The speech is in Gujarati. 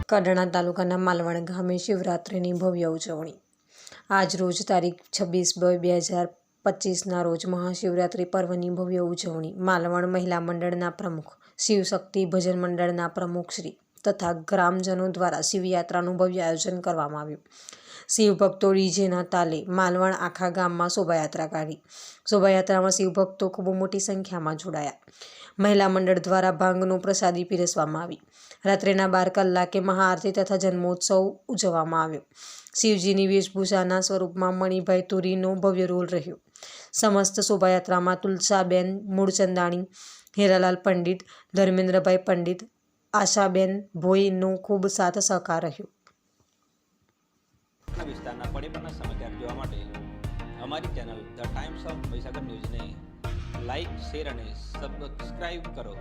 કડાણા તાલુકાના માલવણ ગામે શિવરાત્રિની ભવ્ય ઉજવણી। આજ રોજ તારીખ 26/2/2025ના રોજ મહાશિવરાત્રિ પર્વની ભવ્ય ઉજવણી માલવણ મહિલા મંડળના પ્રમુખ, શિવશક્તિ ભજન મંડળના પ્રમુખ શ્રી તથા ગ્રામજનો દ્વારા શિવયાત્રાનું ભવ્ય આયોજન કરવામાં આવ્યું। શિવભક્તો ડીજેના તાલે માલવણ આખા ગામમાં શોભાયાત્રા કાઢી। શોભાયાત્રામાં શિવભક્તો ખૂબ મોટી સંખ્યામાં જોડાયા। મહિલા મંડળ દ્વારા ભાંગનો પ્રસાદી પીરસવામાં આવી। રાત્રિના 12 કલાકે મહાઆરતી તથા જન્મોત્સવ ઉજવવામાં આવ્યો। શિવજીની વેશભૂષાના સ્વરૂપમાં મણિભાઈ તુરીનો ભવ્ય રોલ રહ્યો। સમસ્ત શોભાયાત્રામાં તુલસાબેન મૂળચંદાણી, હીરાલાલ પંડિત, ધર્મેન્દ્રભાઈ પંડિત, આશાબેન ભોઈનો ખૂબ સાથ સહકાર રહ્યો। વિસ્તારના પડેપણના સમાચાર જોવા માટે અમારી channel the times of Mahisagar ન્યૂઝને લાઇક, શેર અને સબસ્ક્રાઇબ કરો।